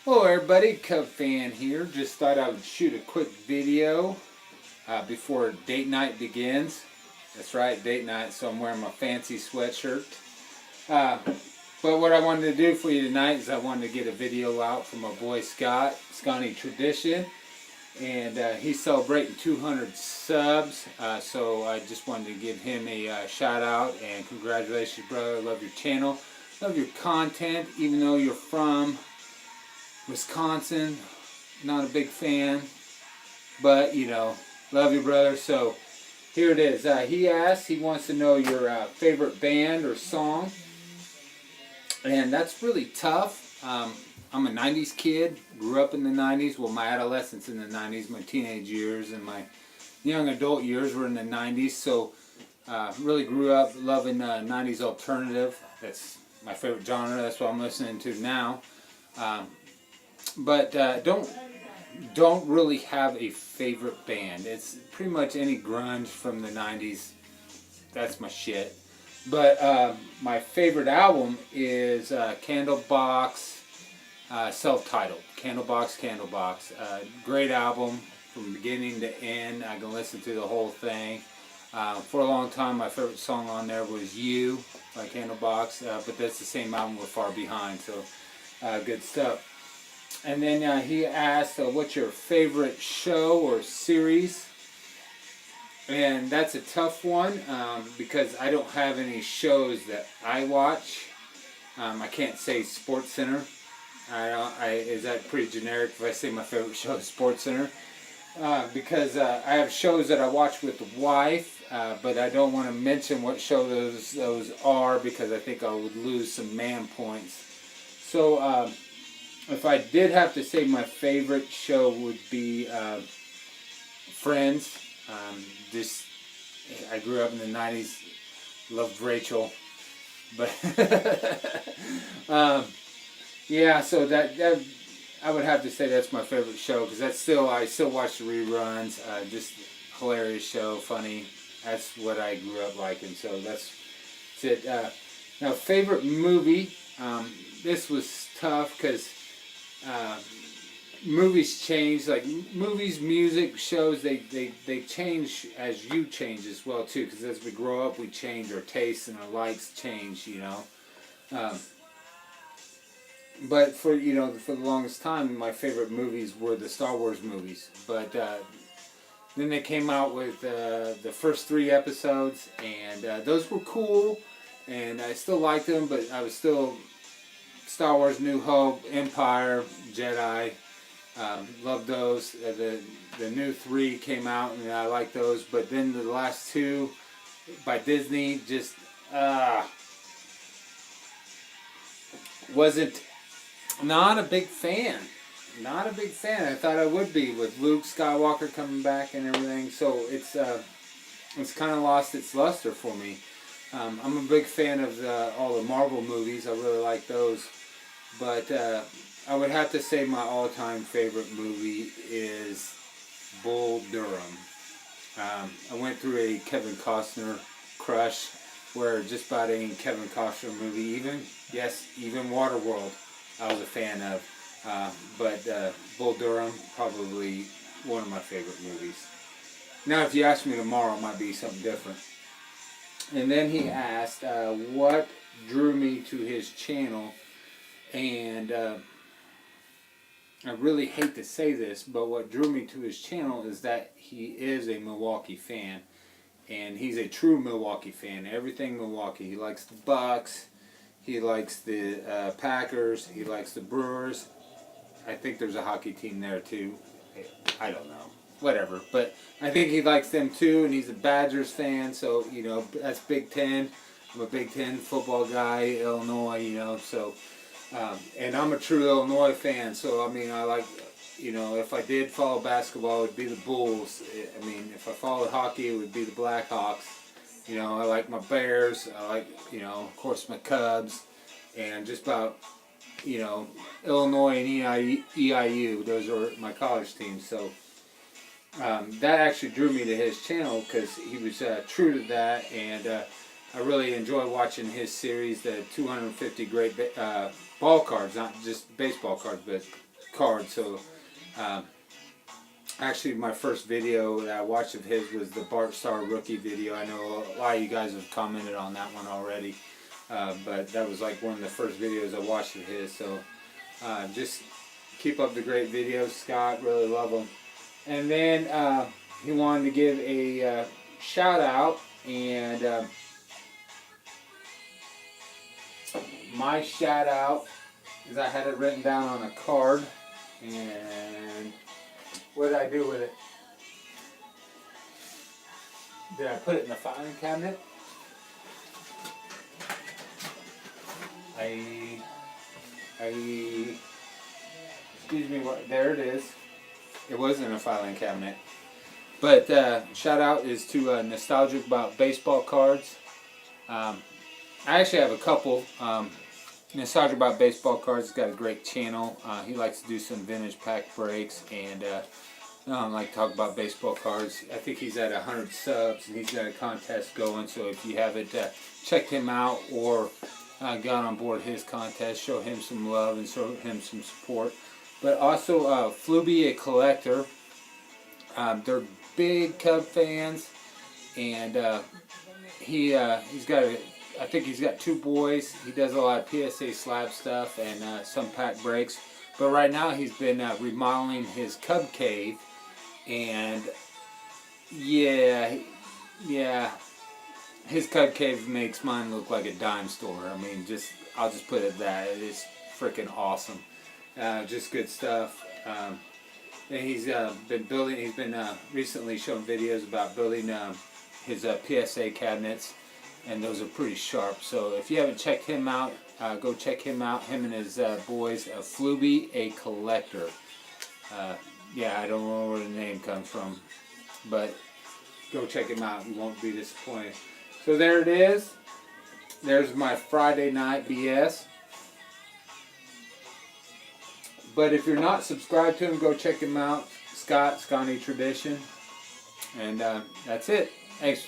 Hello everybody, Cub Fan here. Just thought I would shoot a quick video before date night begins. That's right, date night, so I'm wearing my fancy sweatshirt. But what I wanted to do for you tonight is I wanted to get a video out from my boy Scott, Sconnie Tradition. And he's celebrating 200 subs, so I just wanted to give him a shout out and congratulations, brother. Love your channel, love your content, even though you're from Wisconsin. Not a big fan, but you know, love you, brother. So here it is. He wants to know your favorite band or song, and that's really tough. I'm a 90s kid, grew up in the 90s, well my adolescence in the 90s, my teenage years and my young adult years were in the 90s, so really grew up loving 90s alternative. That's my favorite genre, that's what I'm listening to now. But don't really have a favorite band. It's pretty much any grunge from the 90s, that's my shit. But my favorite album is Candlebox, self-titled, Candlebox. Great album from beginning to end. I can listen to the whole thing. For a long time, my favorite song on there was You by Candlebox, but that's the same album with Far Behind, so good stuff. And then he asked, what's your favorite show or series? And that's a tough one because I don't have any shows that I watch. I can't say Sports Center. Is that pretty generic if I say my favorite show is Sports Center? Because I have shows that I watch with the wife, but I don't want to mention what show those are because I think I would lose some man points. So if I did have to say my favorite show would be Friends. I grew up in the 90s, loved Rachel, but yeah, so that I would have to say that's my favorite show because I still watch the reruns. Just hilarious show, funny. That's what I grew up liking. So that's it. Now, favorite movie. This was tough because movies change. Like movies, music, shows. They change as you change as well too. Because as we grow up, we change. Our tastes and our likes change. You know. But for the longest time, my favorite movies were the Star Wars movies. But then they came out with the first 3 episodes, and those were cool, and I still liked them. But I was still Star Wars: New Hope, Empire, Jedi. Loved those. The new 3 came out, and I liked those. But then the last 2 by Disney just wasn't. Not a big fan. Not a big fan. I thought I would be with Luke Skywalker coming back and everything. So it's kind of lost its luster for me. I'm a big fan of all the Marvel movies. I really like those. But I would have to say my all-time favorite movie is Bull Durham. I went through a Kevin Costner crush where just about any Kevin Costner movie, even Waterworld, I was a fan of, but Bull Durham, probably one of my favorite movies. Now, if you ask me tomorrow, it might be something different. And then he asked, what drew me to his channel, and I really hate to say this, but what drew me to his channel is that he is a Milwaukee fan, and he's a true Milwaukee fan. Everything Milwaukee. He likes the Bucks. He likes the Packers. He likes the Brewers. I think there's a hockey team there too. I don't know. Whatever. But I think he likes them too, and he's a Badgers fan. So, that's Big Ten. I'm a Big Ten football guy, Illinois, so. And I'm a true Illinois fan. So, I like, if I did follow basketball, it would be the Bulls. If I followed hockey, it would be the Blackhawks. I like my Bears, I like, of course my Cubs, and just about, Illinois and EIU, those are my college teams. So that actually drew me to his channel because he was true to that, and I really enjoy watching his series, the 250 great ball cards, not just baseball cards, but card. So actually my first video that I watched of his was the Bart Starr rookie video. I know a lot of you guys have commented on that one already, but that was like one of the first videos I watched of his. So just keep up the great videos, Scott. Really love them. And then he wanted to give a shout out, and my shout out is I had it written down on a card, and what did I do with it? Did I put it in the filing cabinet? Excuse me, there it is. It was in a filing cabinet. But shout out is to Nostalgic About Baseball Cards. I actually have a couple. Nostalgic About Baseball Cards has got a great channel. He likes to do some vintage pack breaks, and like talk about baseball cards. I think he's at 100 subs, and he's got a contest going. So if you haven't checked him out or got on board his contest, show him some love and show him some support. But also Fluby, a collector. They're big Cub fans, and he's got I think he's got 2 boys. He does a lot of PSA slab stuff and some pack breaks. But right now he's been remodeling his Cub cave, and yeah, his Cub cave makes mine look like a dime store. I mean, I'll just put it that. It is freaking awesome. Just good stuff. And he's been building. He's been recently showing videos about building his PSA cabinets, and those are pretty sharp. So if you haven't checked him out, go check him out. Him and his boys. Fluby, a collector. Yeah, I don't know where the name comes from, but go check him out. You won't be disappointed. So there it is. There's my Friday night BS. But if you're not subscribed to him, go check him out. Scott, Sconnie Tradition. And that's it. Thanks.